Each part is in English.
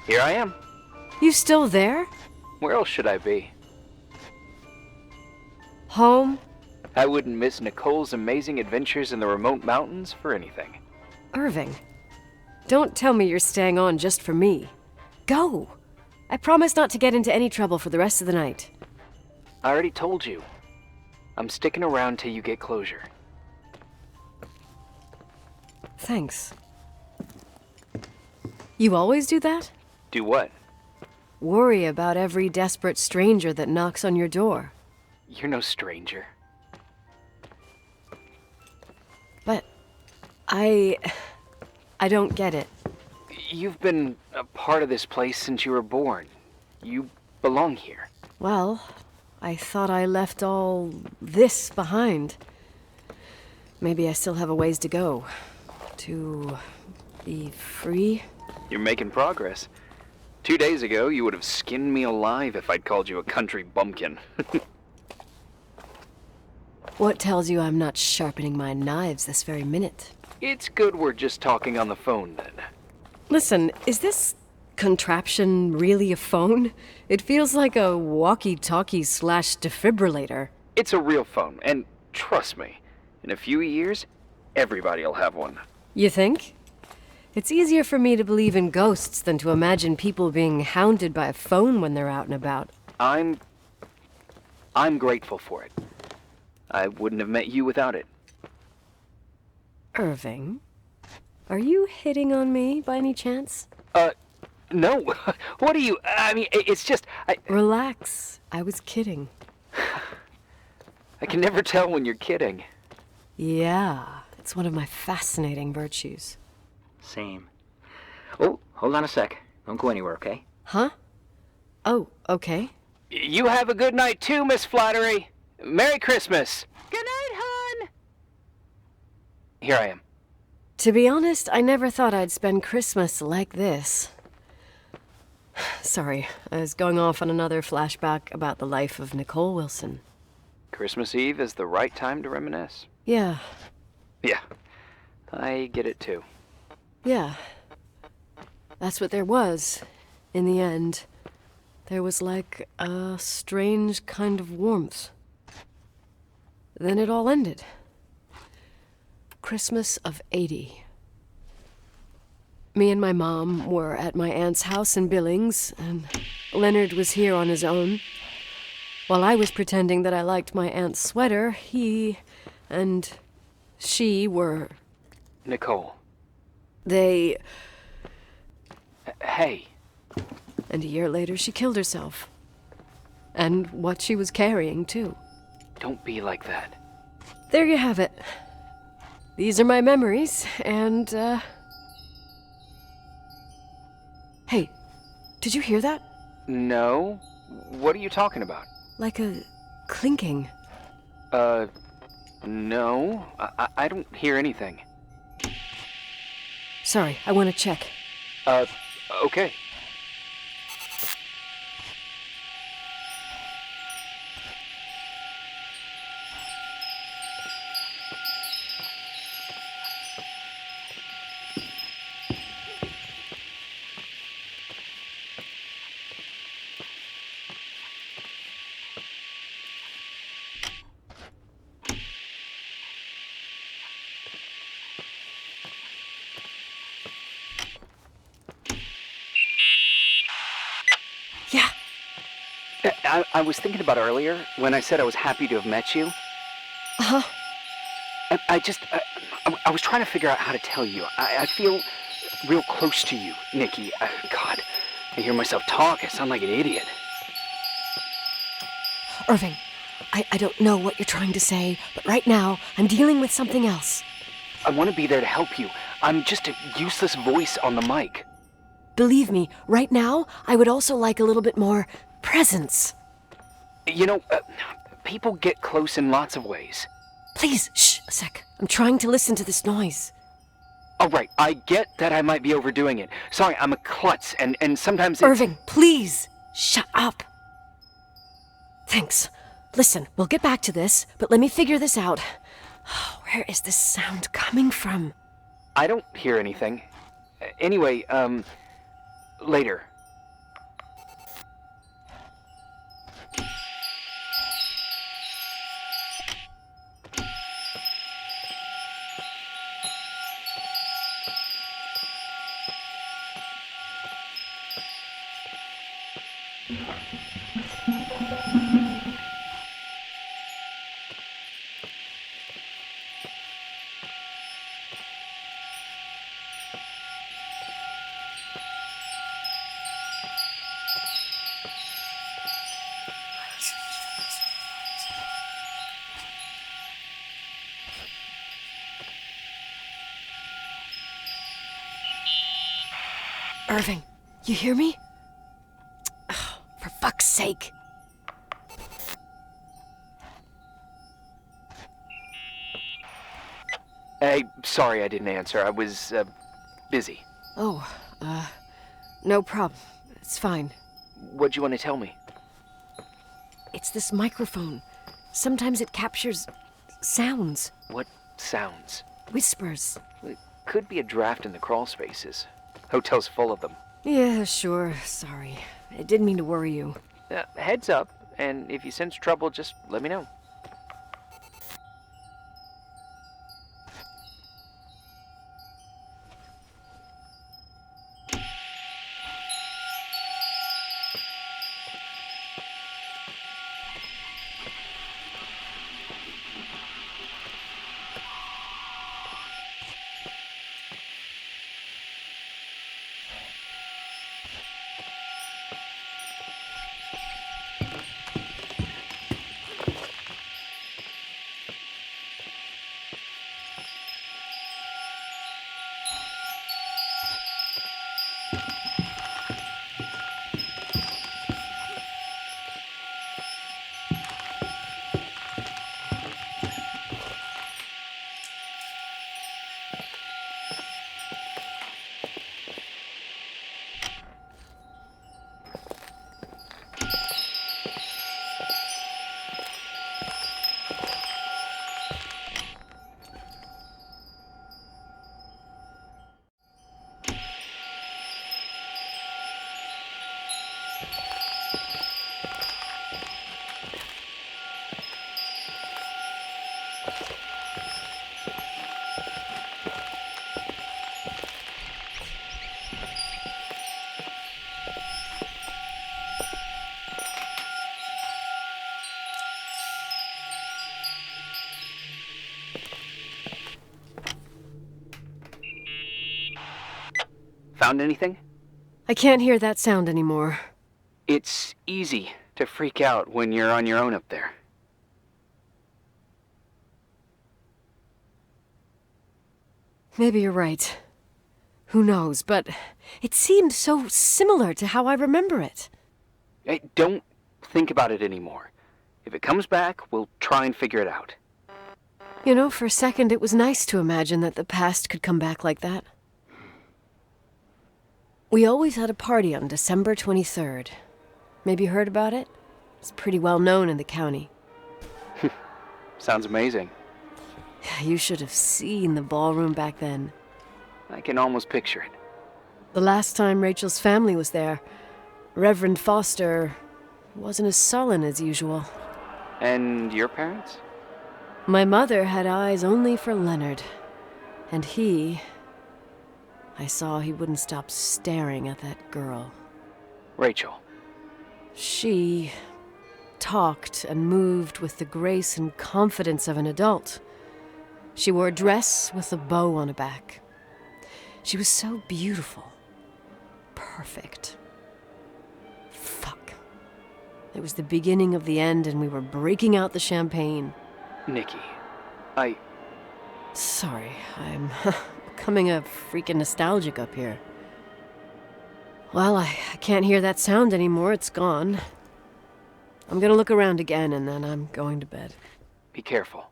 Here I am. You still there? Where else should I be? Home? I wouldn't miss Nicole's amazing adventures in the remote mountains for anything. Irving, don't tell me you're staying on just for me. Go! I promise not to get into any trouble for the rest of the night. I already told you. I'm sticking around till you get closure. Thanks. You always do that? Do what? Worry about every desperate stranger that knocks on your door. You're no stranger. But I don't get it. You've been a part of this place since you were born. You belong here. Well, I thought I left all this behind. Maybe I still have a ways to go. To be free? You're making progress. 2 days ago, you would have skinned me alive if I'd called you a country bumpkin. What tells you I'm not sharpening my knives this very minute? It's good we're just talking on the phone, then. Listen, is this contraption really a phone? It feels like a walkie-talkie / defibrillator. It's a real phone, and trust me, in a few years, everybody'll have one. You think? It's easier for me to believe in ghosts than to imagine people being hounded by a phone when they're out and about. I'm grateful for it. I wouldn't have met you without it. Irving, are you hitting on me by any chance? No. What are you... I mean, it's just... Relax. I was kidding. I can never tell when you're kidding. Yeah, it's one of my fascinating virtues. Same. Oh, hold on a sec. Don't go anywhere, okay? Huh? Oh, okay. You have a good night too, Miss Flattery. Merry Christmas. Good night, hon. Here I am. To be honest, I never thought I'd spend Christmas like this. Sorry, I was going off on another flashback about the life of Nicole Wilson. Christmas Eve is the right time to reminisce. Yeah. Yeah, I get it too. Yeah. That's what there was, in the end. There was like a strange kind of warmth. Then it all ended. Christmas of '80. Me and my mom were at my aunt's house in Billings, and Leonard was here on his own. While I was pretending that I liked my aunt's sweater, he and she were... Nicole. They... Hey. And a year later, she killed herself. And what she was carrying, too. Don't be like that. There you have it. These are my memories, and, Hey, did you hear that? No? What are you talking about? Like a clinking. No. I don't hear anything. Sorry, I want to check. Okay. Yeah. I was thinking about earlier when I said I was happy to have met you. Uh-huh. I was trying to figure out how to tell you. I feel real close to you, Nikki. God, I hear myself talk. I sound like an idiot. Irving, I don't know what you're trying to say, but right now, I'm dealing with something else. I want to be there to help you. I'm just a useless voice on the mic. Believe me, right now, I would also like a little bit more presence. You know, people get close in lots of ways. Please, shh, a sec. I'm trying to listen to this noise. Oh, right. I get that I might be overdoing it. Sorry, I'm a klutz, and sometimes it's... Irving, please, shut up. Thanks. Listen, we'll get back to this, but let me figure this out. Where is this sound coming from? I don't hear anything. Anyway, later. Irving, you hear me? Oh, for fuck's sake. Hey, sorry I didn't answer. I was, busy. Oh, no problem. It's fine. What'd you want to tell me? It's this microphone. Sometimes it captures sounds, What sounds? whispers. It could be a draft in the crawl spaces. Hotel's full of them. Yeah, sure. Sorry. I didn't mean to worry you. Heads up, and if you sense trouble, just let me know. Found anything? I can't hear that sound anymore. It's easy to freak out when you're on your own up there. Maybe you're right. Who knows, but it seemed so similar to how I remember it. Hey, don't think about it anymore. If it comes back, we'll try and figure it out. You know, for a second it was nice to imagine that the past could come back like that. We always had a party on December 23rd. Maybe you heard about it? It's pretty well known in the county. Sounds amazing. You should have seen the ballroom back then. I can almost picture it. The last time Rachel's family was there, Reverend Foster wasn't as sullen as usual. And your parents? My mother had eyes only for Leonard. And I saw he wouldn't stop staring at that girl. Rachel. She talked and moved with the grace and confidence of an adult. She wore a dress with a bow on her back. She was so beautiful. Perfect. Fuck. It was the beginning of the end and we were breaking out the champagne. Nikki, Sorry, I'm becoming a freaking nostalgic up here. Well, I can't hear that sound anymore. It's gone. I'm gonna look around again and then I'm going to bed. Be careful.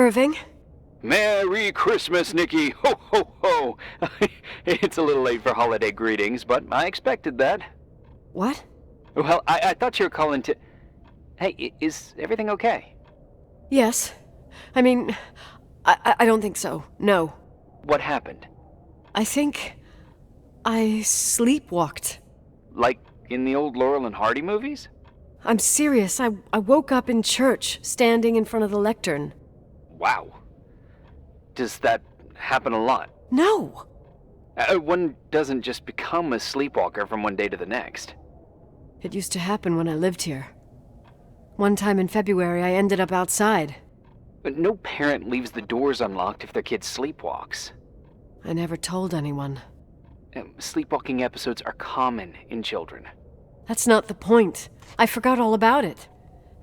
Irving. Merry Christmas, Nikki! Ho, ho, ho! It's a little late for holiday greetings, but I expected that. What? Well, I thought you were calling to... Hey, is everything okay? Yes. I mean, I don't think so. No. What happened? I think I sleepwalked. Like in the old Laurel and Hardy movies? I'm serious. I woke up in church, standing in front of the lectern. Wow. Does that happen a lot? No! One doesn't just become a sleepwalker from one day to the next. It used to happen when I lived here. One time in February, I ended up outside. But no parent leaves the doors unlocked if their kid sleepwalks. I never told anyone. Sleepwalking episodes are common in children. That's not the point. I forgot all about it.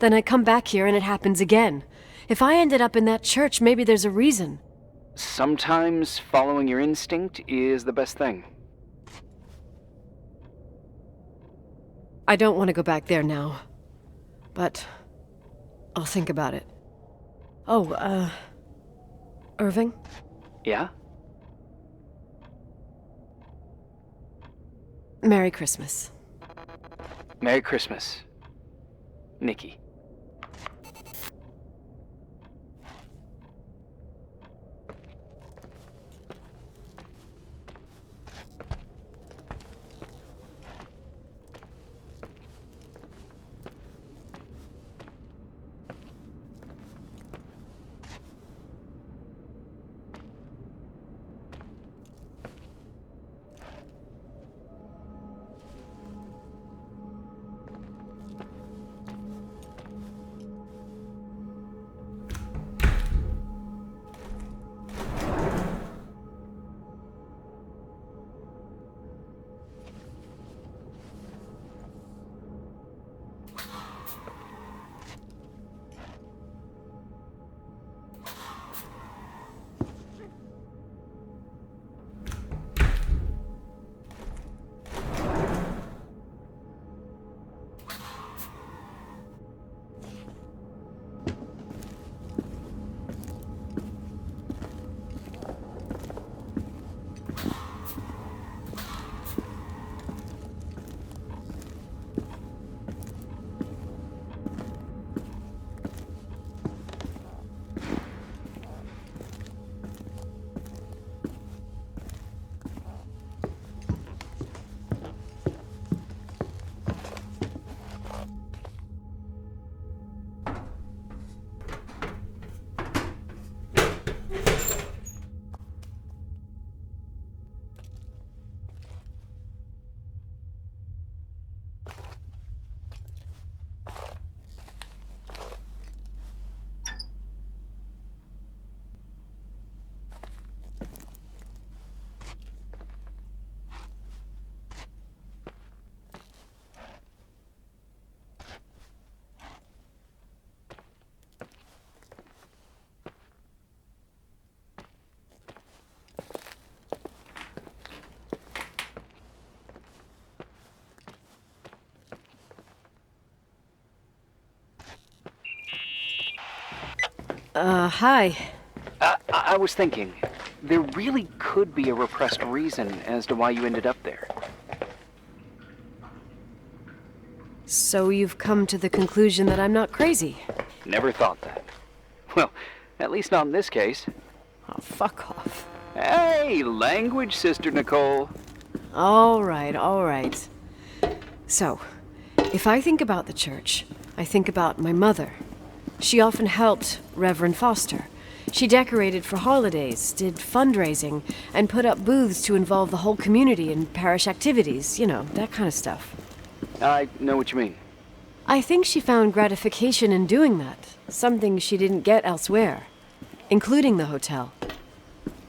Then I come back here and it happens again. If I ended up in that church, maybe there's a reason. Sometimes following your instinct is the best thing. I don't want to go back there now. But I'll think about it. Oh, Irving? Yeah? Merry Christmas. Merry Christmas, Nikki. Hi. I was thinking, there really could be a repressed reason as to why you ended up there. So you've come to the conclusion that I'm not crazy? Never thought that. Well, at least not in this case. Oh, fuck off. Hey, language, Sister Nicole. All right. So, if I think about the church, I think about my mother. She often helped Reverend Foster. She decorated for holidays, did fundraising, and put up booths to involve the whole community in parish activities, you know, that kind of stuff. I know what you mean. I think she found gratification in doing that, something she didn't get elsewhere, including the hotel.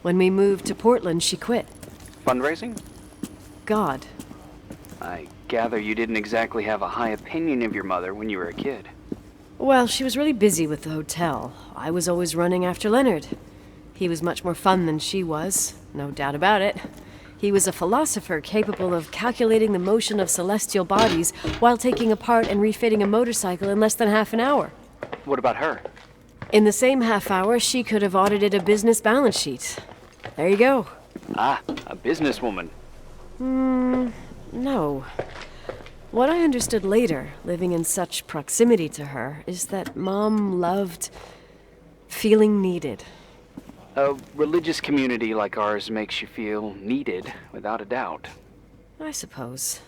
When we moved to Portland, she quit. Fundraising? God. I gather you didn't exactly have a high opinion of your mother when you were a kid. Well, she was really busy with the hotel. I was always running after Leonard. He was much more fun than she was, no doubt about it. He was a philosopher capable of calculating the motion of celestial bodies while taking apart and refitting a motorcycle in less than half an hour. What about her? In the same half hour, she could have audited a business balance sheet. There you go. Ah, a businesswoman. No. What I understood later, living in such proximity to her, is that Mom loved feeling needed. A religious community like ours makes you feel needed, without a doubt. I suppose.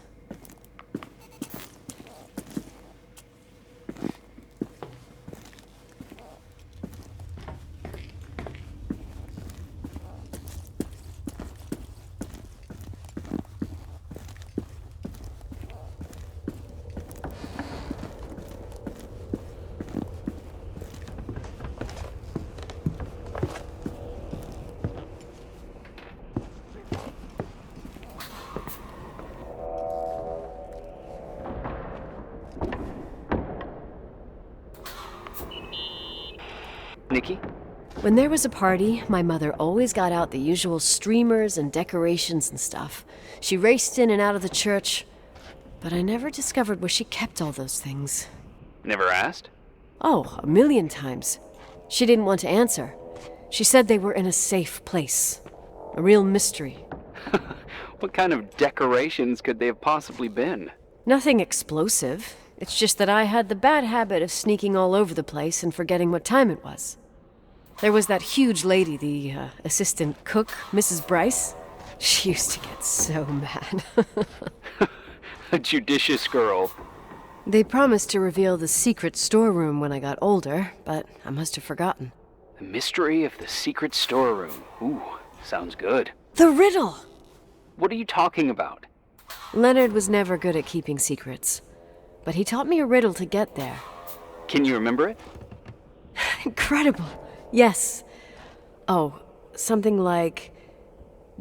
Nikki? When there was a party, my mother always got out the usual streamers and decorations and stuff. She raced in and out of the church, but I never discovered where she kept all those things. Never asked? Oh, a million times. She didn't want to answer. She said they were in a safe place. A real mystery. What kind of decorations could they have possibly been? Nothing explosive. It's just that I had the bad habit of sneaking all over the place and forgetting what time it was. There was that huge lady, the assistant cook, Mrs. Bryce. She used to get so mad. A judicious girl. They promised to reveal the secret storeroom when I got older, but I must have forgotten. The mystery of the secret storeroom. Ooh, sounds good. The riddle! What are you talking about? Leonard was never good at keeping secrets, but he taught me a riddle to get there. Can you remember it? Incredible. Yes. Oh, something like,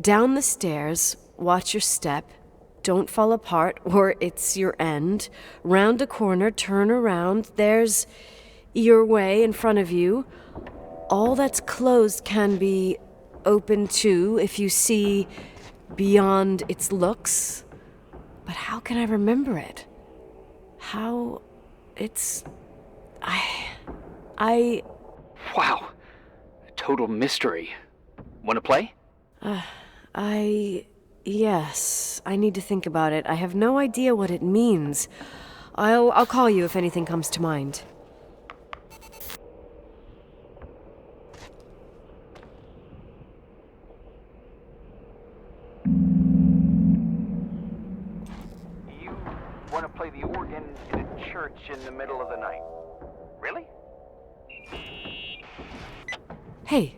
down the stairs, watch your step, don't fall apart or it's your end, round a corner, turn around, there's your way in front of you. All that's closed can be open too if you see beyond its looks. But how can I remember it? How it's... Wow. A total mystery. Want to play? Yes, I need to think about it. I have no idea what it means. I'll call you if anything comes to mind. You want to play the organ in a church in the middle of the night. Really? Hey,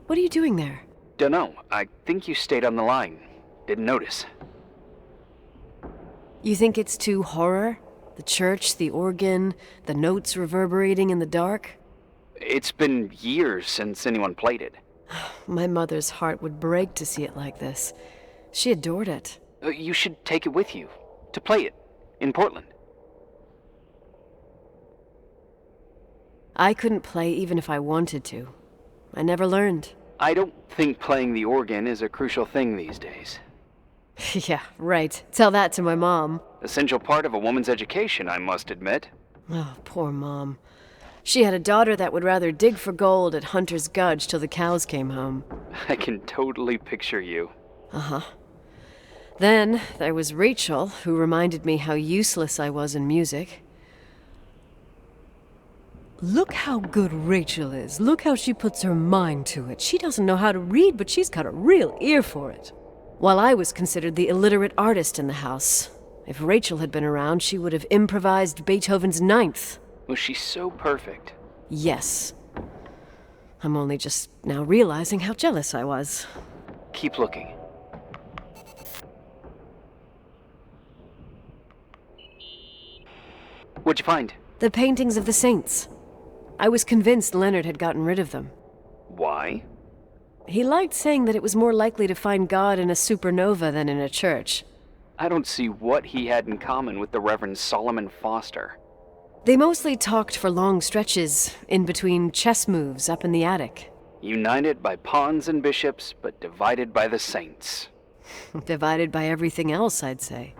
what are you doing there? Dunno. I think you stayed on the line. Didn't notice. You think it's too horror? The church, the organ, the notes reverberating in the dark? It's been years since anyone played it. My mother's heart would break to see it like this. She adored it. You should take it with you. To play it. In Portland. I couldn't play even if I wanted to. I never learned. I don't think playing the organ is a crucial thing these days. Yeah, right. Tell that to my mom. Essential part of a woman's education, I must admit. Oh, poor Mom. She had a daughter that would rather dig for gold at Hunter's Gulch till the cows came home. I can totally picture you. Uh-huh. Then there was Rachel, who reminded me how useless I was in music. Look how good Rachel is. Look how she puts her mind to it. She doesn't know how to read, but she's got a real ear for it. While I was considered the illiterate artist in the house. If Rachel had been around, she would have improvised Beethoven's Ninth. Was she so perfect? Yes. I'm only just now realizing how jealous I was. Keep looking. What'd you find? The paintings of the saints. I was convinced Leonard had gotten rid of them. Why? He liked saying that it was more likely to find God in a supernova than in a church. I don't see what he had in common with the Reverend Solomon Foster. They mostly talked for long stretches, in between chess moves up in the attic. United by pawns and bishops, but divided by the saints. Divided by everything else, I'd say.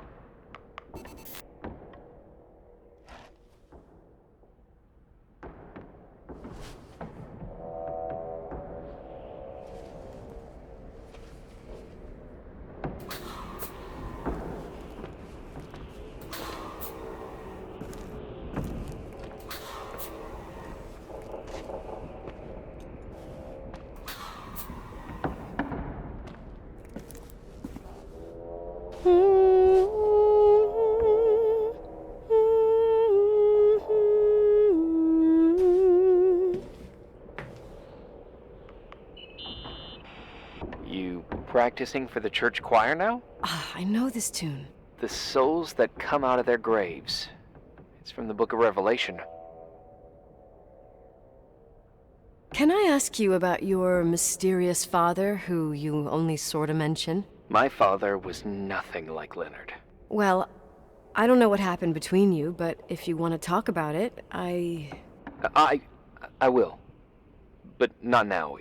practicing for the church choir now? Ah, I know this tune. The souls that come out of their graves. It's from the book of Revelation. Can I ask you about your mysterious father, who you only sorta mention? My father was nothing like Leonard. Well, I don't know what happened between you, but if you want to talk about it, I will. But not now.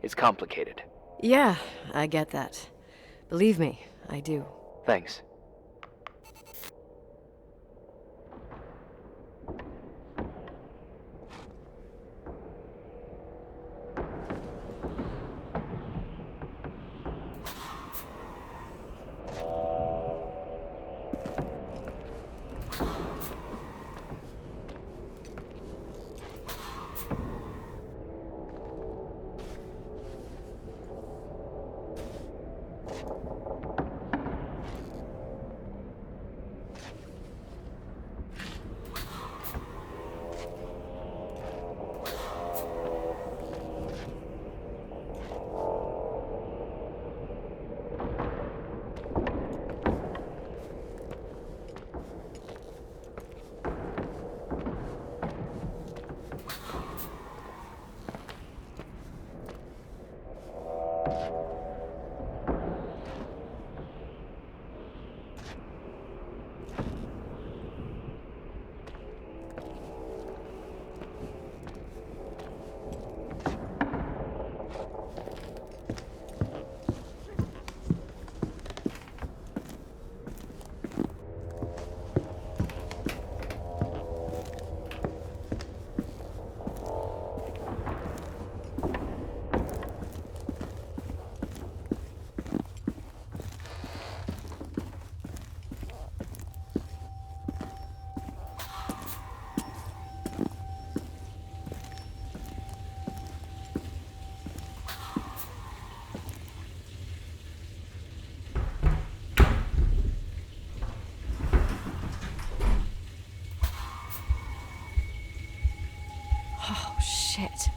It's complicated. Yeah, I get that. Believe me, I do. Thanks. Oh, shit.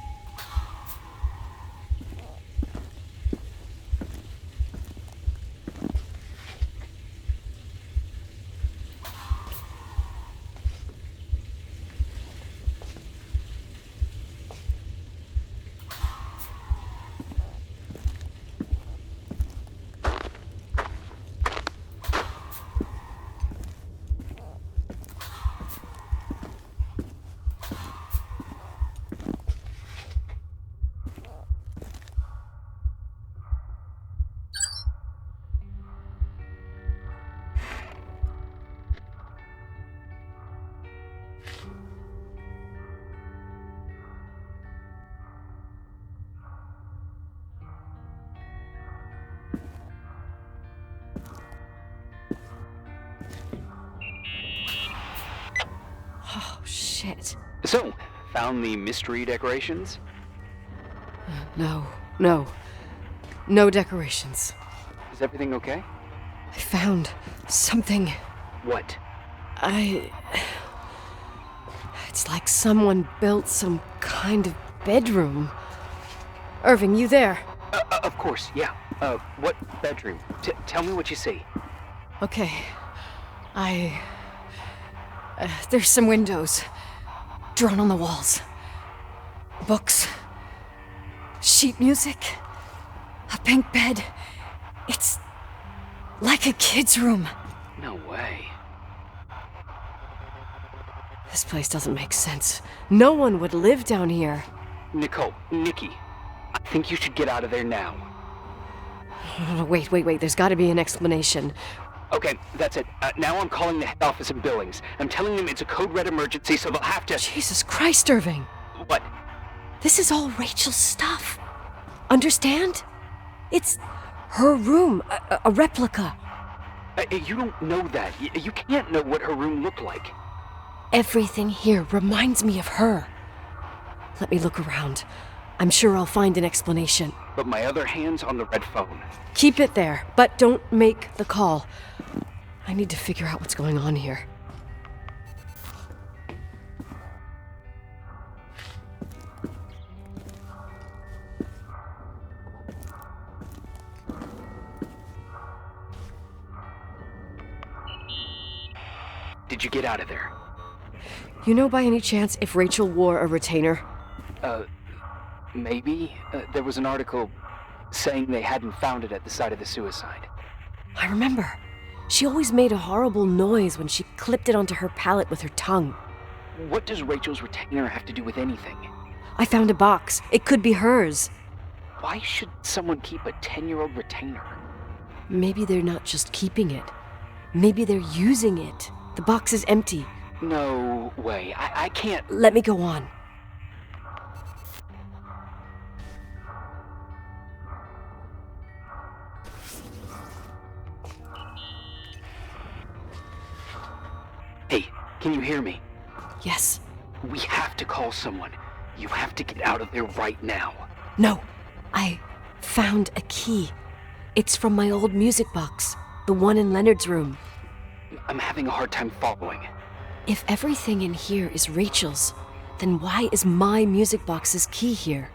Oh, shit. So, found the mystery decorations? No, no. No decorations. Is everything okay? I found something. What? It's like someone built some kind of bedroom. Irving, you there? Of course, yeah. What bedroom? Tell me what you see. Okay. There's some windows. Drawn on the walls. Books. Sheet music. A pink bed. It's like a kid's room. No way. This place doesn't make sense. No one would live down here. Nicole, Nikki, I think you should get out of there now. Wait. There's gotta be an explanation. Okay, that's it. Now I'm calling the head office in Billings. I'm telling them it's a code red emergency, so they'll have to... Jesus Christ, Irving. What? This is all Rachel's stuff. Understand? It's her room, a replica. You don't know that. You can't know what her room looked like. Everything here reminds me of her. Let me look around. I'm sure I'll find an explanation. But my other hand's on the red phone. Keep it there, but don't make the call. I need to figure out what's going on here. did you get out of there? You know by any chance if Rachel wore a retainer? Maybe. There was an article saying they hadn't found it at the site of the suicide. I remember. She always made a horrible noise when she clipped it onto her palate with her tongue. What does Rachel's retainer have to do with anything? I found a box. It could be hers. Why should someone keep a 10-year-old retainer? Maybe they're not just keeping it. Maybe they're using it. The box is empty. No way. I can't... Let me go on. Hey, can you hear me? Yes. We have to call someone. You have to get out of there right now. No. I found a key. It's from my old music box. The one in Leonard's room. I'm having a hard time following. If everything in here is Rachel's, then why is my music box's key here?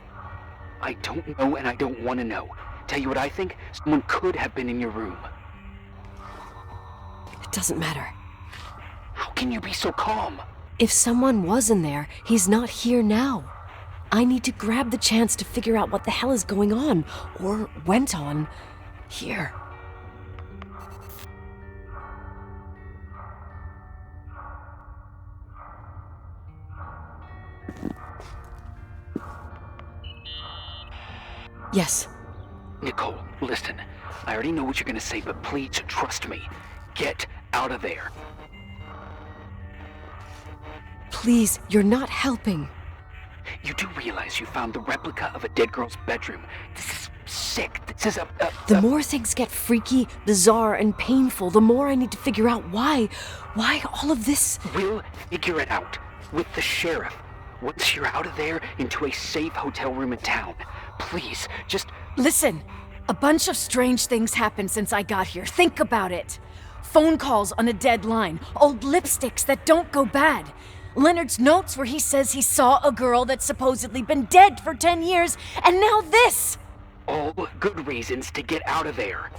I don't know and I don't want to know. Tell you what I think? Someone could have been in your room. It doesn't matter. How can you be so calm? If someone was in there, he's not here now. I need to grab the chance to figure out what the hell is going on, or went on, here. Yes. Nicole, listen. I already know what you're gonna say, but please trust me. Get out of there. Please, you're not helping. You do realize you found the replica of a dead girl's bedroom. This is sick. This is The more things get freaky, bizarre, and painful, the more I need to figure out why all of this... We'll figure it out. With the sheriff. Once you're out of there, into a safe hotel room in town. Please, just... Listen, a bunch of strange things happened since I got here. Think about it. Phone calls on a dead line, old lipsticks that don't go bad. Leonard's notes where he says he saw a girl that's supposedly been dead for 10 years, and now this! All good reasons to get out of there.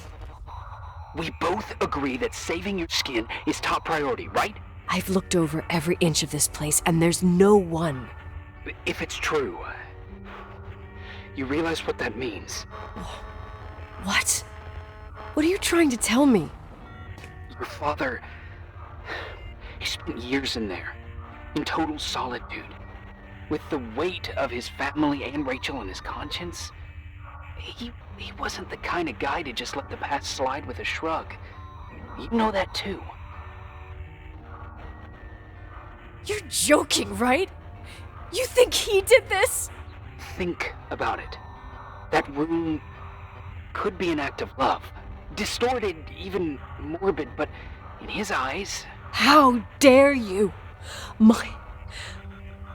We both agree that saving your skin is top priority, right? I've looked over every inch of this place, and there's no one. If it's true, you realize what that means. What? What are you trying to tell me? Your father... He spent years in there. In total solitude. With the weight of his family and Rachel on his conscience. He wasn't the kind of guy to just let the past slide with a shrug. You know that too. You're joking, right? You think he did this? Think about it. That room could be an act of love. Distorted, even morbid, but in his eyes... How dare you!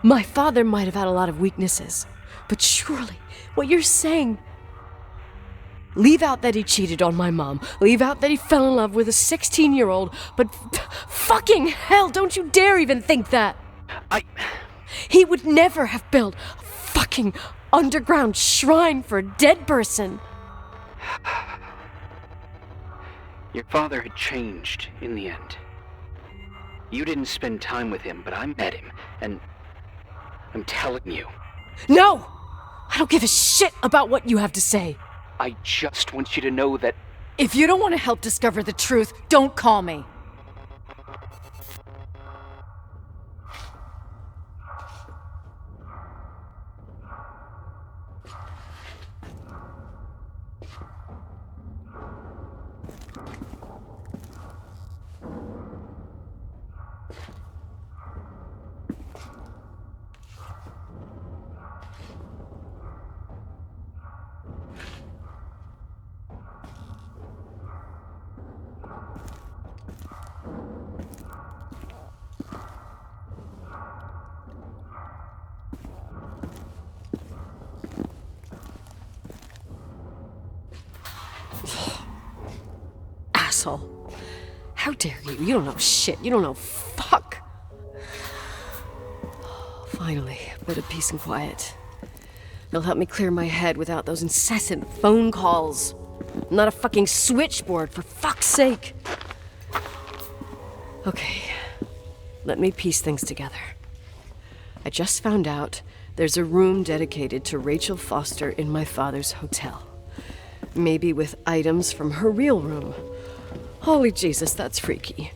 My father might have had a lot of weaknesses, but surely what you're saying... Leave out that he cheated on my mom. Leave out that he fell in love with a 16-year-old, but fucking hell, don't you dare even think that! He would never have built a fucking underground shrine for a dead person. Your father had changed in the end. You didn't spend time with him, but I met him, and I'm telling you. No! I don't give a shit about what you have to say. I just want you to know that... If you don't want to help discover the truth, don't call me. Asshole. How dare you? You don't know shit. You don't know fuck. Finally, a bit of peace and quiet. It'll help me clear my head without those incessant phone calls. I'm not a fucking switchboard, for fuck's sake. Okay, let me piece things together. I just found out there's a room dedicated to Rachel Foster in my father's hotel. Maybe with items from her real room. Holy Jesus, that's freaky.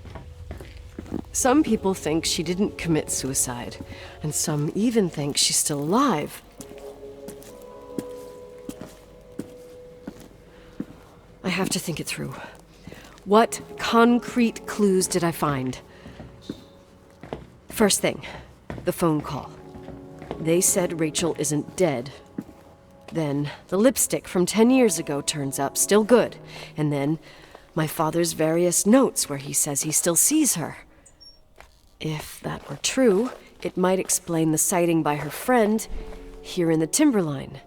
Some people think she didn't commit suicide, and some even think she's still alive. I have to think it through. What concrete clues did I find? First thing, the phone call. They said Rachel isn't dead. Then the lipstick from 10 years ago turns up, still good. And then my father's various notes where he says he still sees her. If that were true, it might explain the sighting by her friend here in the timberline.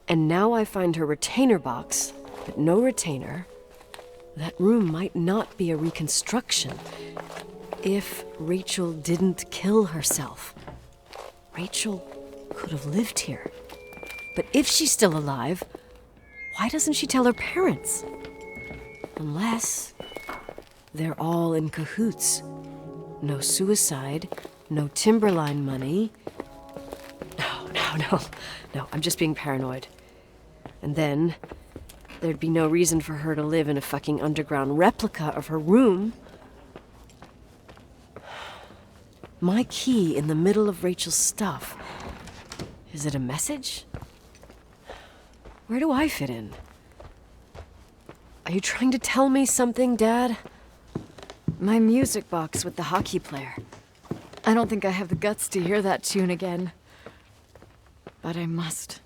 And now I find her retainer box, but no retainer. That room might not be a reconstruction. If Rachel didn't kill herself, Rachel could have lived here. But if she's still alive, why doesn't she tell her parents? Unless they're all in cahoots. No suicide, no timberline money. No, I'm just being paranoid. And then there'd be no reason for her to live in a fucking underground replica of her room. My key in the middle of Rachel's stuff. Is it a message? Where do I fit in? Are you trying to tell me something, Dad? My music box with the hockey player. I don't think I have the guts to hear that tune again. But I must.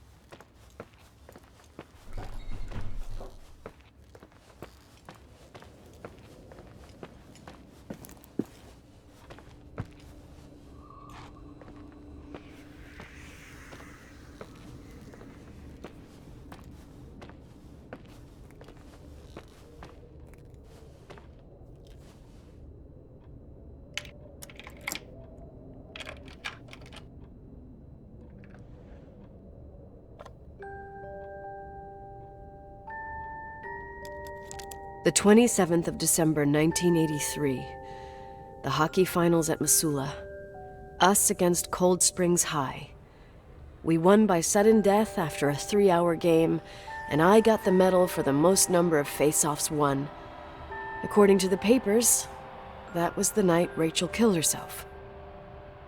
The 27th of December, 1983. The hockey finals at Missoula. Us against Cold Springs High. We won by sudden death after a 3-hour game, and I got the medal for the most number of face-offs won. According to the papers, that was the night Rachel killed herself.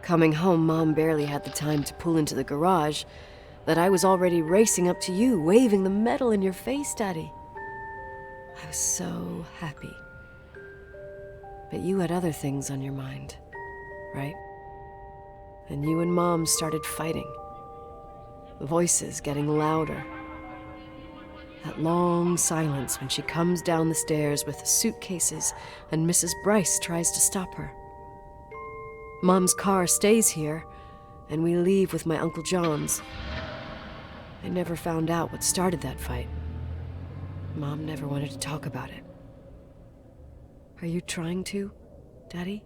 Coming home, Mom barely had the time to pull into the garage that I was already racing up to you, waving the medal in your face, Daddy. I was so happy. But you had other things on your mind, right? And you and Mom started fighting. Voices getting louder. That long silence when she comes down the stairs with the suitcases and Mrs. Bryce tries to stop her. Mom's car stays here, and we leave with my Uncle John's. I never found out what started that fight. Mom never wanted to talk about it. Are you trying to, Daddy?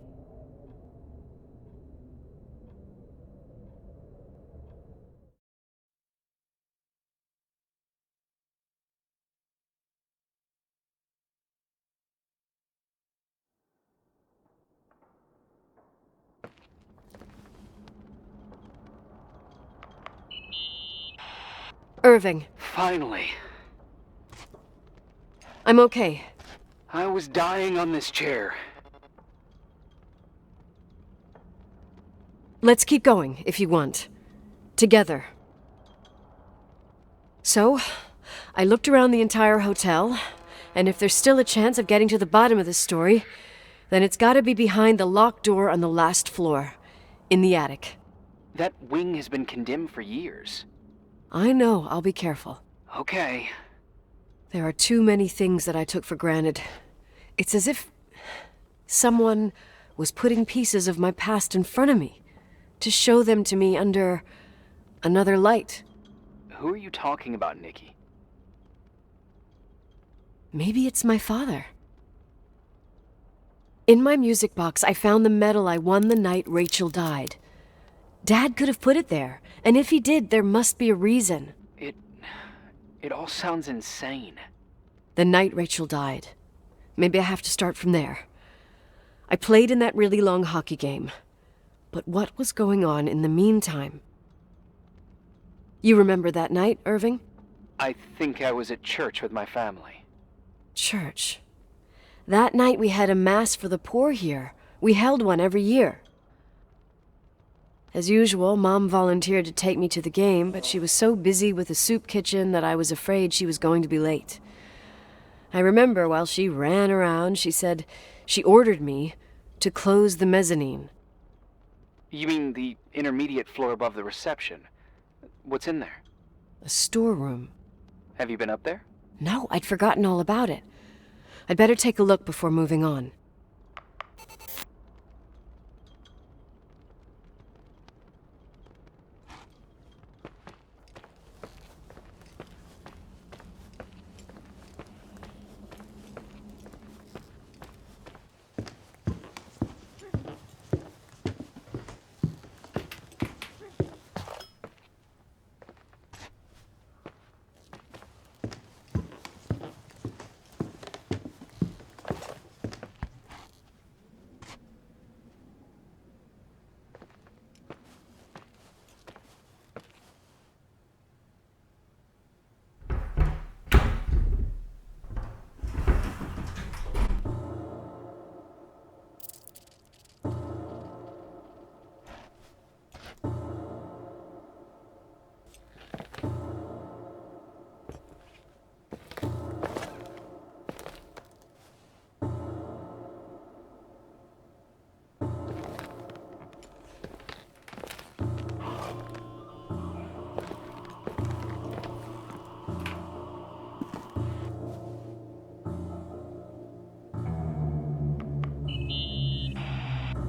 Irving. Finally. I'm okay. I was dying on this chair. Let's keep going, if you want. Together. So, I looked around the entire hotel, and if there's still a chance of getting to the bottom of this story, then it's gotta be behind the locked door on the last floor, in the attic. That wing has been condemned for years. I know, I'll be careful. Okay. There are too many things that I took for granted. It's as if someone was putting pieces of my past in front of me to show them to me under another light. Who are you talking about, Nikki? Maybe it's my father. In my music box, I found the medal I won the night Rachel died. Dad could have put it there, and if he did, there must be a reason. It all sounds insane. The night Rachel died. Maybe I have to start from there. I played in that really long hockey game. But what was going on in the meantime? You remember that night, Irving? I think I was at church with my family. Church. That night we had a mass for the poor here. We held one every year. As usual, Mom volunteered to take me to the game, but she was so busy with the soup kitchen that I was afraid she was going to be late. I remember while she ran around, she said she ordered me to close the mezzanine. You mean the intermediate floor above the reception? What's in there? A storeroom. Have you been up there? No, I'd forgotten all about it. I'd better take a look before moving on.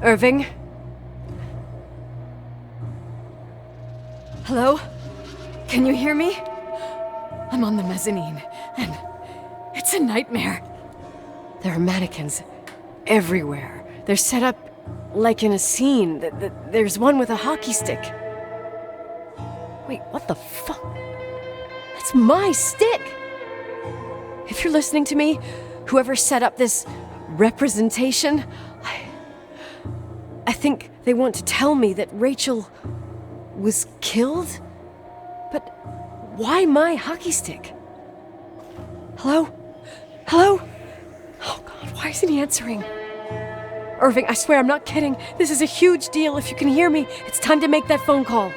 Irving? Hello? Can you hear me? I'm on the mezzanine, and it's a nightmare. There are mannequins everywhere. They're set up like in a scene. There's one with a hockey stick. Wait, what the fuck? That's my stick! If you're listening to me, whoever set up this representation, I think they want to tell me that Rachel was killed? But why my hockey stick? Hello? Hello? Oh God, why isn't he answering? Irving, I swear I'm not kidding. This is a huge deal. If you can hear me, it's time to make that phone call.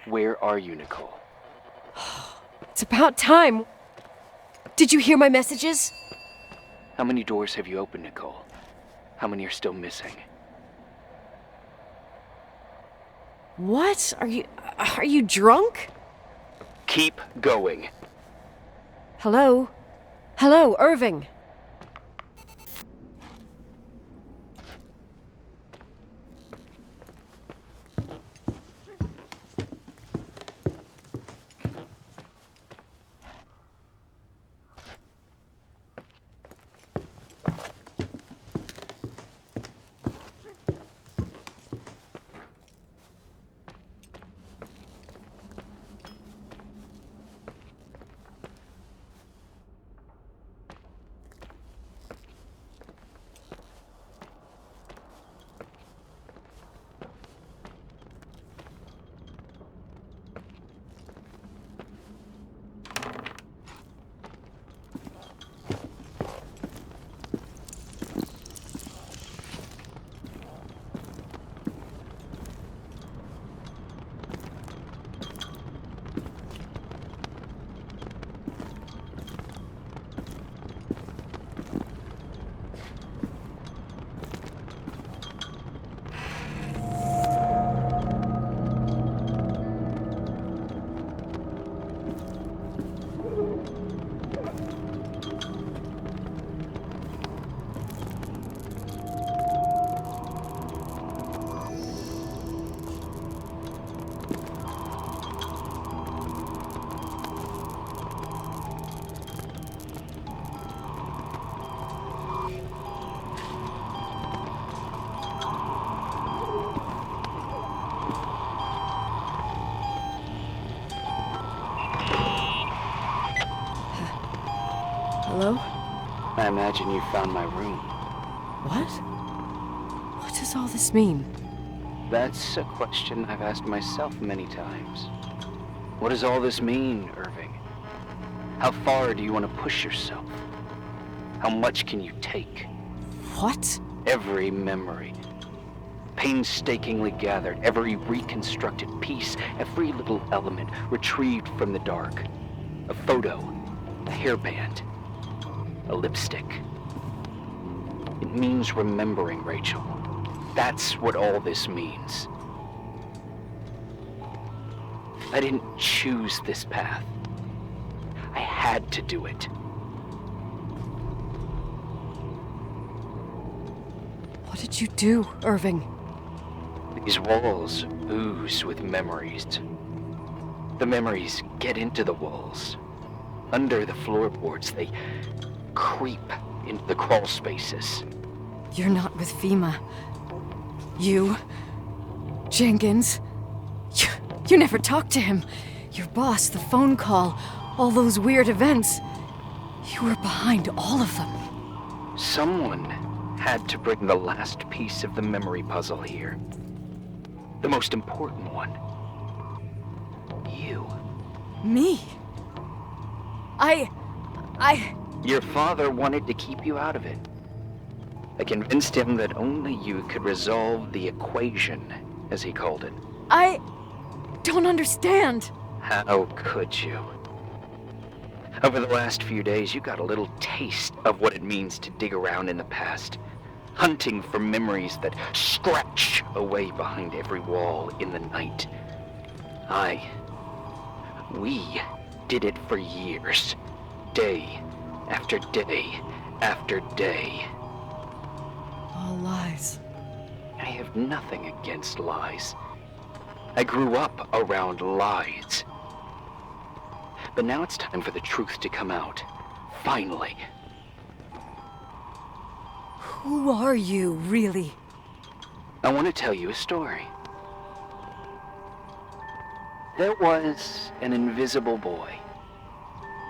Where are you, Nicole? It's about time. Did you hear my messages? How many doors have you opened, Nicole? How many are still missing? What? Are you drunk? Keep going. Hello? Hello, Irving. imagine you found my room. What? What does all this mean? That's a question I've asked myself many times. What does all this mean, Irving? How far do you want to push yourself? How much can you take? What? Every memory, painstakingly gathered, every reconstructed piece, every little element retrieved from the dark. A photo, a hairband, a lipstick. It means remembering, Rachel. That's what all this means. I didn't choose this path. I had to do it. What did you do, Irving? These walls ooze with memories. The memories get into the walls. Under the floorboards, they creep into the crawl spaces. You're not with FEMA. You... Jenkins... You never talked to him. Your boss, the phone call, all those weird events. You were behind all of them. Someone had to bring the last piece of the memory puzzle here. The most important one. You. Me? Your father wanted to keep you out of it. I convinced him that only you could resolve the equation, as he called it. I don't understand. How could you? Over the last few days, you got a little taste of what it means to dig around in the past, hunting for memories that scratch away behind every wall in the night. We did it for years, day after day after day. All lies. I have nothing against lies. I grew up around lies. But now it's time for the truth to come out. Finally. Who are you, really? I want to tell you a story. There was an invisible boy.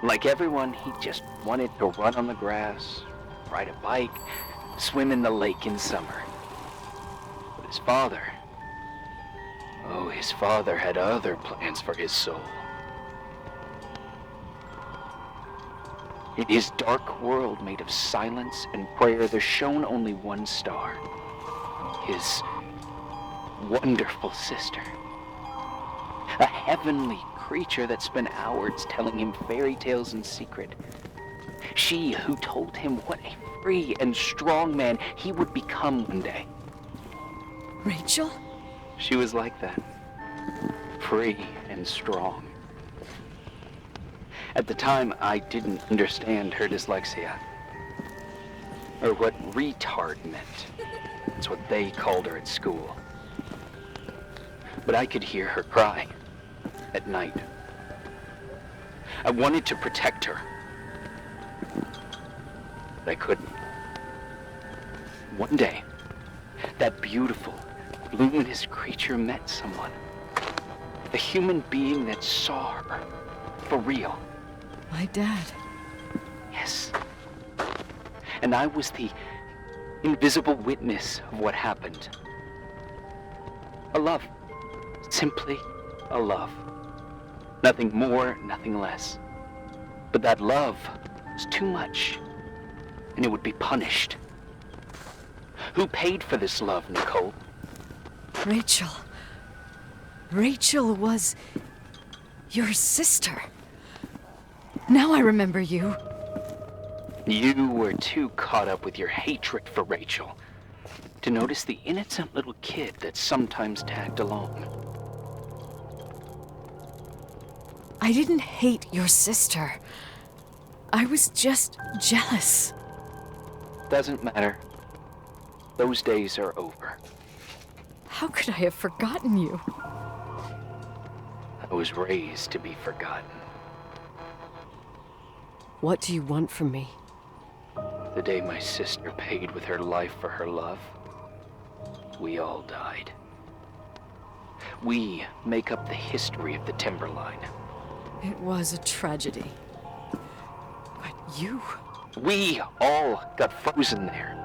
Like everyone, he just wanted to run on the grass, ride a bike, swim in the lake in summer. But his father had other plans for his soul. In his dark world made of silence and prayer, there shone only one star. His wonderful sister. A heavenly creature that spent hours telling him fairy tales in secret. She who told him what a free and strong man he would become one day. Rachel? She was like that. Free and strong. At the time, I didn't understand her dyslexia. Or what retard meant. That's what they called her at school. But I could hear her cry at night. I wanted to protect her. But I couldn't. One day, that beautiful, luminous creature met someone. A human being that saw her. For real. My dad. Yes. And I was the invisible witness of what happened. A love. Simply a love. Nothing more, nothing less. But that love was too much, and it would be punished. Who paid for this love, Nicole? Rachel. Rachel was your sister. Now I remember you. You were too caught up with your hatred for Rachel to notice the innocent little kid that sometimes tagged along. I didn't hate your sister. I was just jealous. Doesn't matter. Those days are over. How could I have forgotten you? I was raised to be forgotten. What do you want from me? The day my sister paid with her life for her love, we all died. We make up the history of the Timberline. It was a tragedy. But you... We all got frozen there,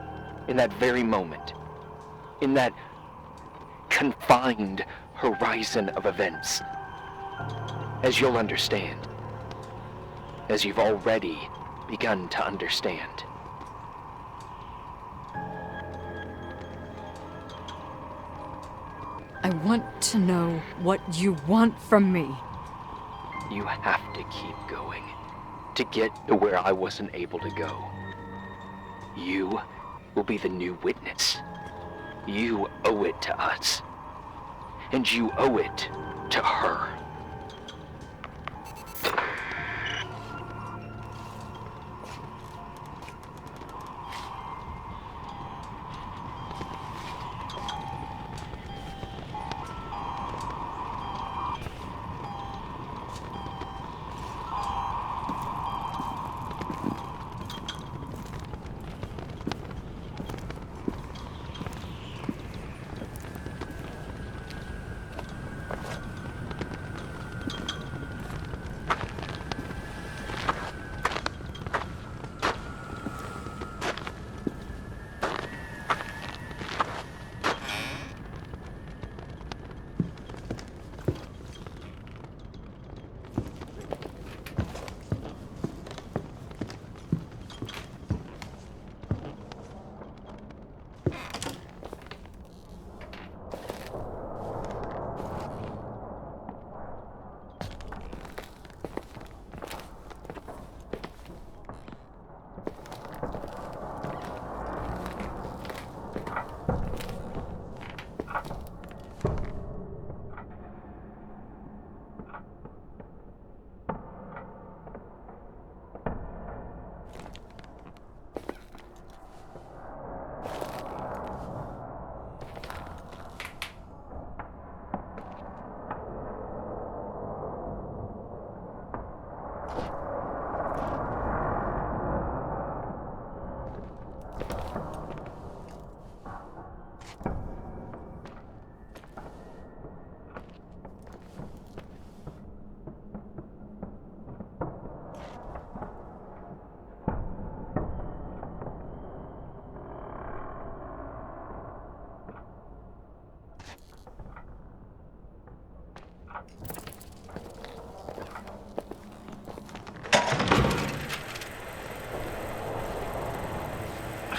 in that very moment, in that confined horizon of events. As you'll understand, as you've already begun to understand. I want to know what you want from me. You have to keep going to get to where I wasn't able to go. You will be the new witness. You owe it to us. And you owe it to her.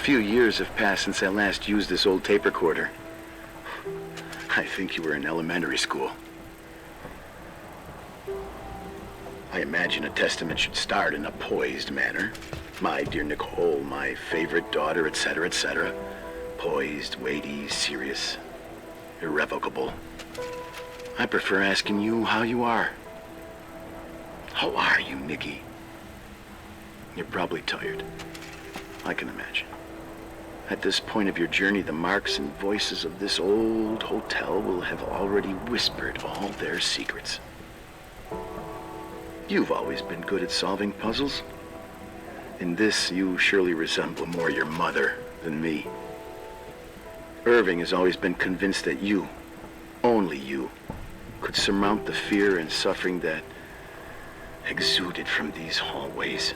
A few years have passed since I last used this old tape recorder. I think you were in elementary school. I imagine a testament should start in a poised manner. My dear Nicole, my favorite daughter, etc., etc. Poised, weighty, serious, irrevocable. I prefer asking you how you are. How are you, Nicky? You're probably tired. I can imagine. At this point of your journey, the marks and voices of this old hotel will have already whispered all their secrets. You've always been good at solving puzzles. In this, you surely resemble more your mother than me. Irving has always been convinced that you, only you, could surmount the fear and suffering that exuded from these hallways.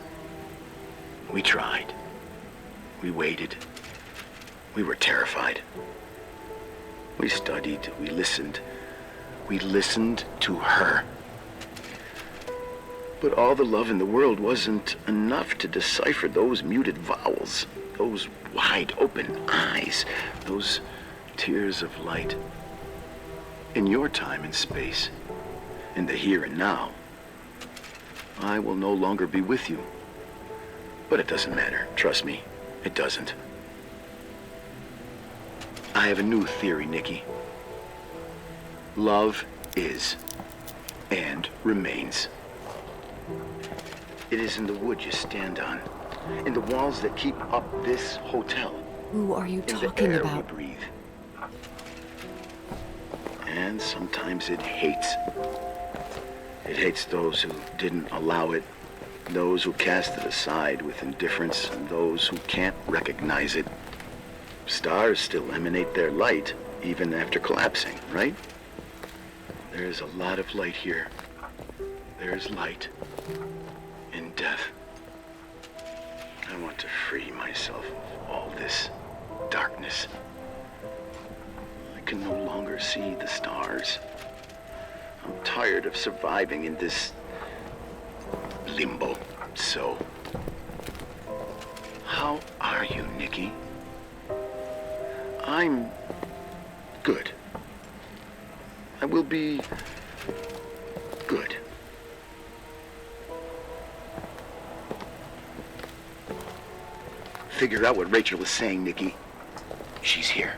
We tried. We waited. We were terrified. We studied. We listened. We listened to her. But all the love in the world wasn't enough to decipher those muted vowels, those wide open eyes, those tears of light. In your time and space, in the here and now, I will no longer be with you. But it doesn't matter. Trust me, it doesn't. I have a new theory, Nicky. Love is and remains. It is in the wood you stand on, in the walls that keep up this hotel. Who are you in talking the air about? we breathe. And sometimes it hates. It hates those who didn't allow it, those who cast it aside with indifference, and those who can't recognize it. Stars still emanate their light, even after collapsing, right? There is a lot of light here. There is light in death. I want to free myself of all this darkness. I can no longer see the stars. I'm tired of surviving in this limbo. So, how are you, Nikki? I'm good. I will be good. Figure out what Rachel was saying, Nikki. She's here.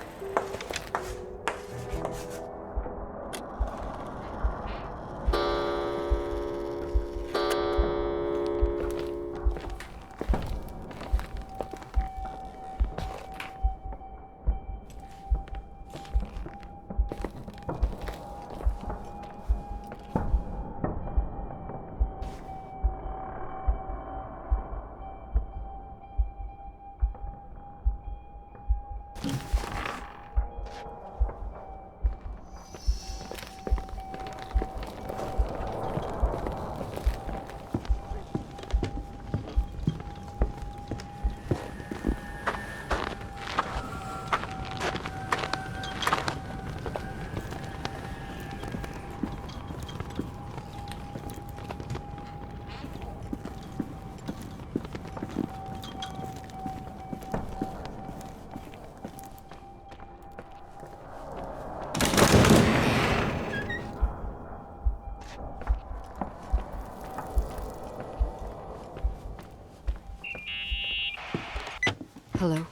Hello?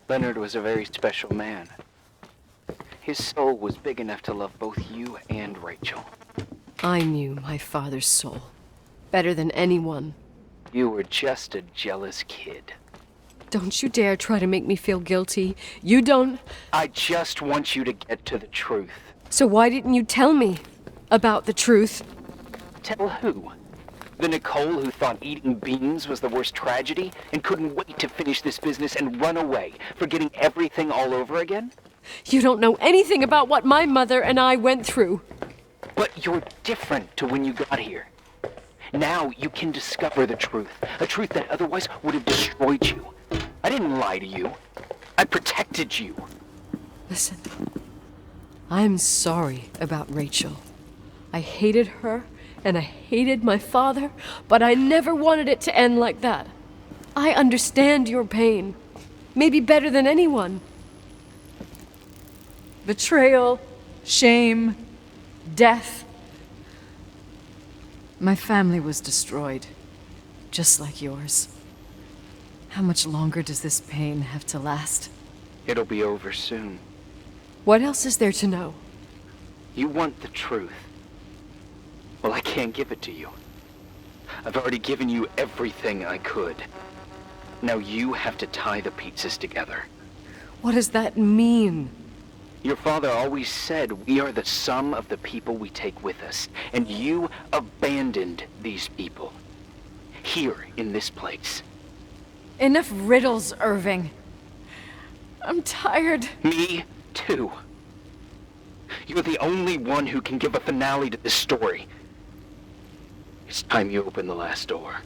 Leonard was a very special man. His soul was big enough to love both you and Rachel. I knew my father's soul better than anyone. You were just a jealous kid. Don't you dare try to make me feel guilty. You don't... I just want you to get to the truth. So why didn't you tell me about the truth? Tell who? The Nicole who thought eating beans was the worst tragedy and couldn't wait to finish this business and run away, forgetting everything all over again? You don't know anything about what my mother and I went through. But you're different to when you got here. Now you can discover the truth, a truth that otherwise would have destroyed you. I didn't lie to you. I protected you. Listen, I'm sorry about Rachel. I hated her, and I hated my father, but I never wanted it to end like that. I understand your pain, maybe better than anyone. Betrayal, shame, death. My family was destroyed, just like yours. How much longer does this pain have to last? It'll be over soon. What else is there to know? You want the truth. Well, I can't give it to you. I've already given you everything I could. Now you have to tie the pieces together. What does that mean? Your father always said we are the sum of the people we take with us, and you abandoned these people. Here, in this place. Enough riddles, Irving. I'm tired. Me, too. You're the only one who can give a finale to this story. It's time you open the last door.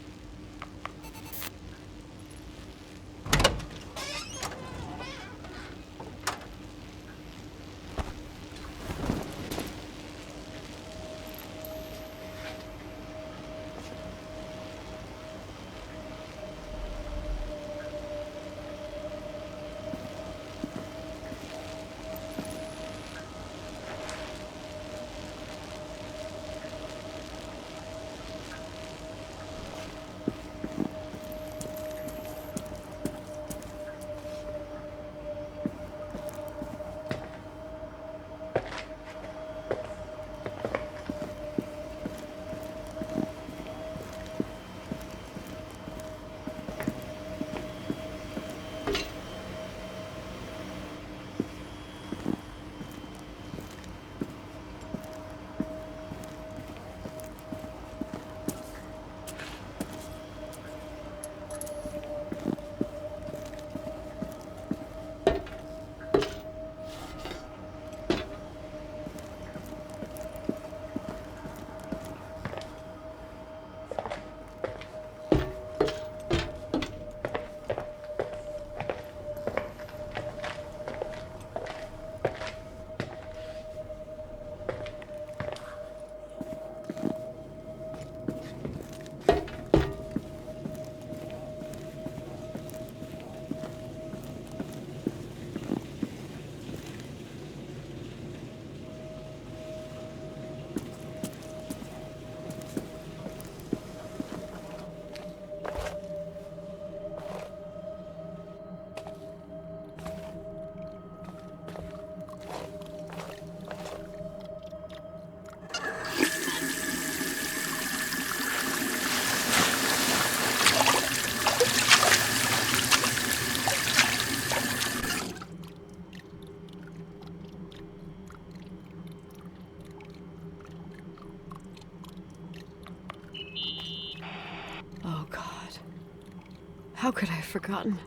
How could I have forgotten?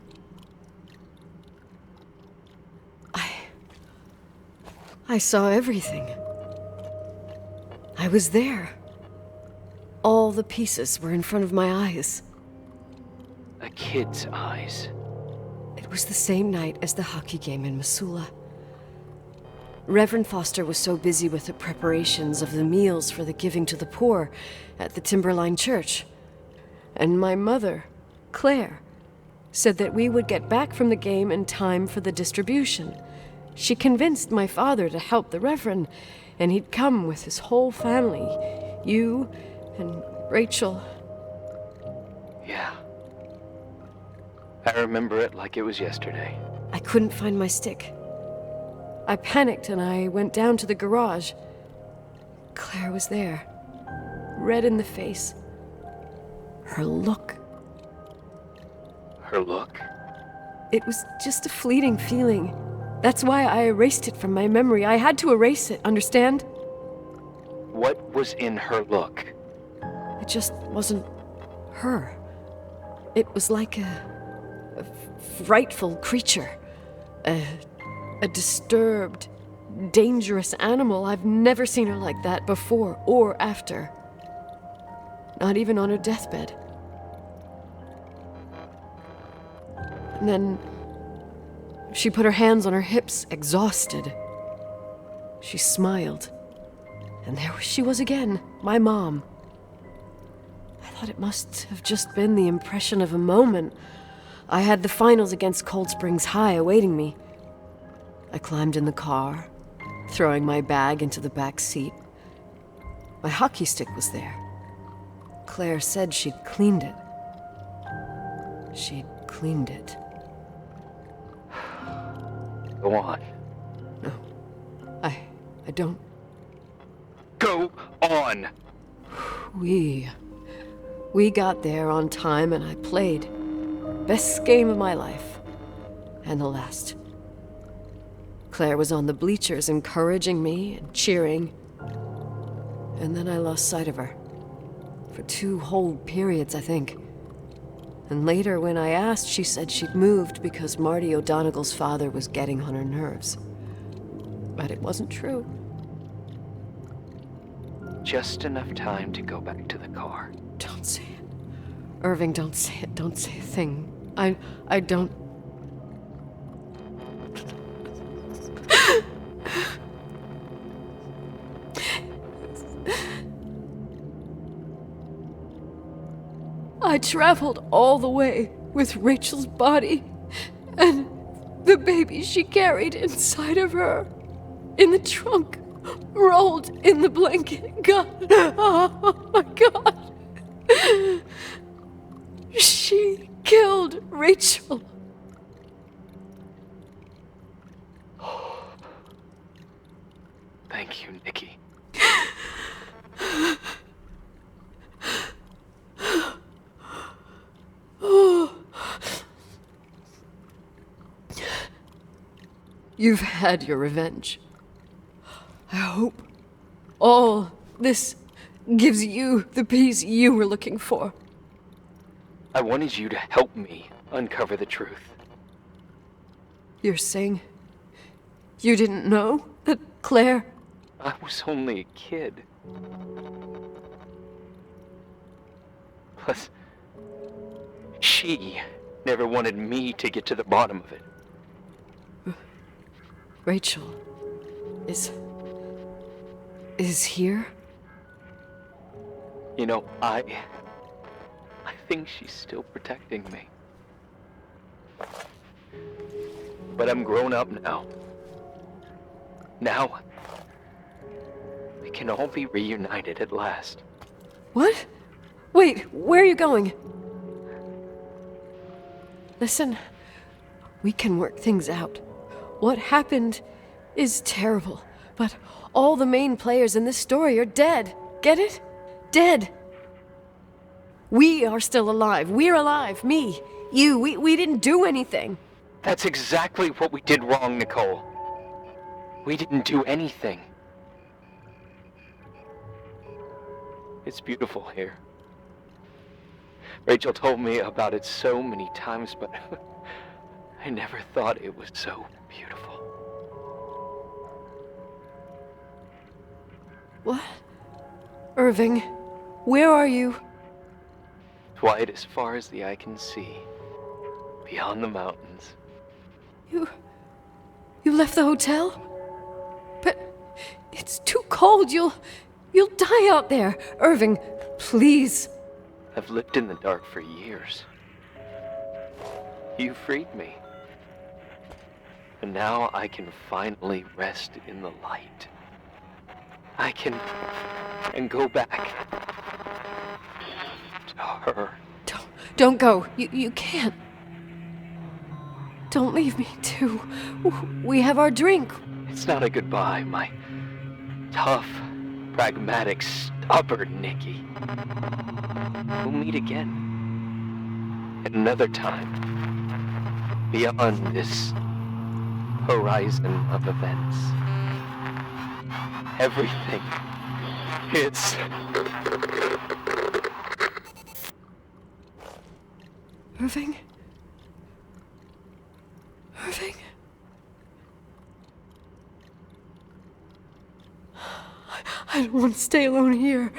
I saw everything. I was there. All the pieces were in front of my eyes. A kid's eyes. It was the same night as the hockey game in Missoula. Reverend Foster was so busy with the preparations of the meals for the giving to the poor at the Timberline Church. And my mother, Claire, said that we would get back from the game in time for the distribution. She convinced my father to help the Reverend, and he'd come with his whole family. You and Rachel. Yeah. I remember it like it was yesterday. I couldn't find my stick. I panicked and I went down to the garage. Claire was there, red in the face. Her look. Her look? It was just a fleeting feeling. That's why I erased it from my memory. I had to erase it, understand? What was in her look? It just wasn't her. It was like a frightful creature. A disturbed, dangerous animal. I've never seen her like that before or after. Not even on her deathbed. And then she put her hands on her hips, exhausted. She smiled. And there she was again, my mom. I thought it must have just been the impression of a moment. I had the finals against Cold Springs High awaiting me. I climbed in the car, throwing my bag into the back seat. My hockey stick was there. Claire said she'd cleaned it. She'd cleaned it. Go on. No, I don't. Go on! We got there on time and I played. Best game of my life. And the last. Claire was on the bleachers encouraging me and cheering. And then I lost sight of her. For 2 whole periods, I think. And later, when I asked, she said she'd moved because Marty O'Donegal's father was getting on her nerves. But it wasn't true. Just enough time to go back to the car. Don't say it. Irving, don't say it. Don't say a thing. I don't... I traveled all the way with Rachel's body and the baby she carried inside of her in the trunk, rolled in the blanket. God, oh my God. She killed Rachel. Thank you, Nikki. You've had your revenge. I hope all this gives you the peace you were looking for. I wanted you to help me uncover the truth. You're saying you didn't know that Claire... I was only a kid. Plus, she never wanted me to get to the bottom of it. Rachel is here? You know, I think she's still protecting me. But I'm grown up now. Now, we can all be reunited at last. What? Wait, where are you going? Listen, we can work things out. What happened is terrible, but all the main players in this story are dead. Get it? Dead. We are still alive. We're alive. Me, you, we didn't do anything. That's exactly what we did wrong, Nicole. We didn't do anything. It's beautiful here. Rachel told me about it so many times, but I never thought it was so beautiful. What? Irving, where are you? White as far as the eye can see, beyond the mountains. You left the hotel? But it's too cold. You'll die out there. Irving, please. I've lived in the dark for years. You freed me. And now I can finally rest in the light. I can go back to her. Don't go. You can't. Don't leave me, too. We have our drink. It's not a goodbye, my tough, pragmatic, stubborn Nikki. We'll meet again. At another time. Beyond this horizon of events. Everything is... Irving? Irving? I don't want to stay alone here.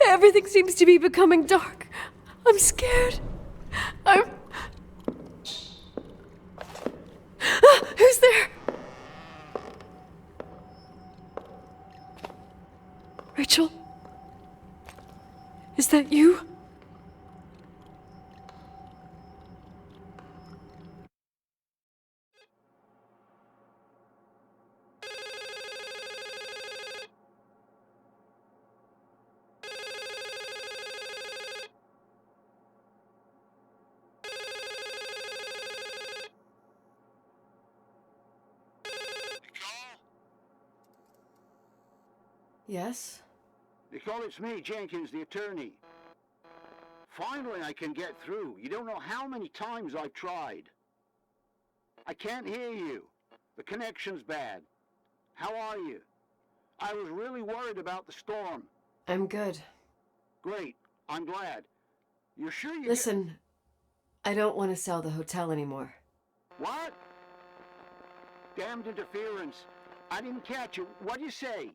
Everything seems to be becoming dark. I'm scared. Who's there? Rachel? Is that you? Yes? Nicole, it's me, Jenkins, the attorney. Finally, I can get through. You don't know how many times I've tried. I can't hear you. The connection's bad. How are you? I was really worried about the storm. I'm good. Great. I'm glad. You're sure you... Listen, I don't want to sell the hotel anymore. What? Damned interference. I didn't catch you. What'd you say?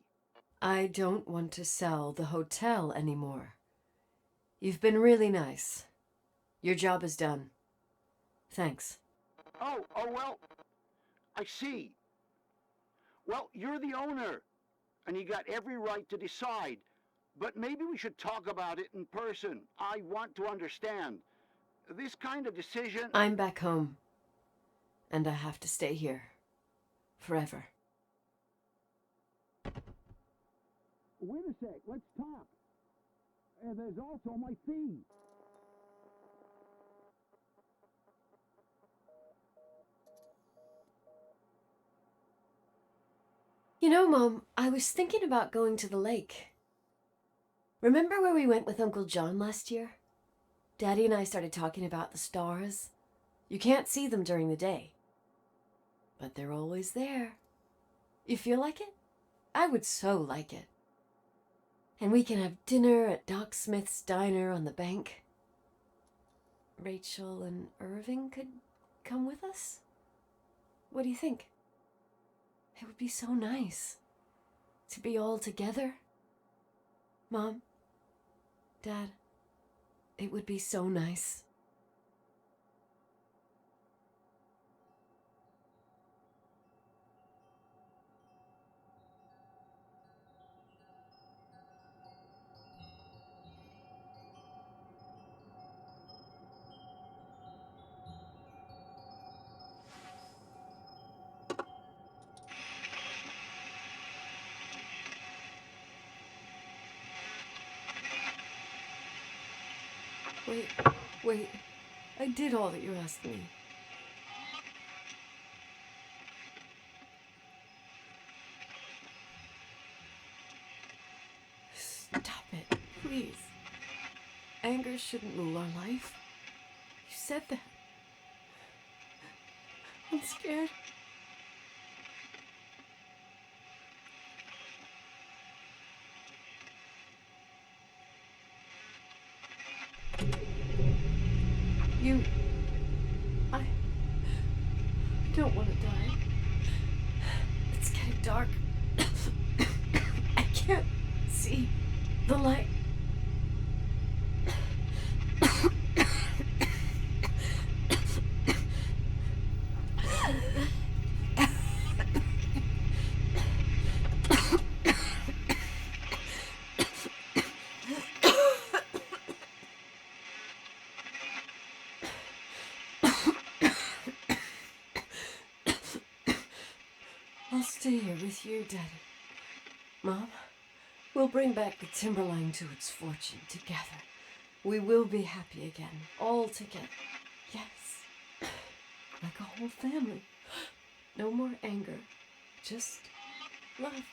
I don't want to sell the hotel anymore. You've been really nice. Your job is done. Thanks. Oh, well, I see. Well, you're the owner, and you got every right to decide. But maybe we should talk about it in person. I want to understand. This kind of decision... I'm back home, and I have to stay here. Forever. Wait a sec, let's talk. There's also my fee. You know, Mom, I was thinking about going to the lake. Remember where we went with Uncle John last year? Daddy and I started talking about the stars. You can't see them during the day, but they're always there. You feel like it? I would so like it. And we can have dinner at Doc Smith's diner on the bank. Rachel and Irving could come with us? What do you think? It would be so nice to be all together. Mom, Dad, it would be so nice. Wait, I did all that you asked me. Stop it, please. Anger shouldn't rule our life. You said that. I'm scared. don't want to die. It's getting dark. I can't see the light. I'll stay here with you, Daddy. Mom, we'll bring back the timberline to its fortune together. We will be happy again, all together. Yes. Like a whole family. No more anger. Just love.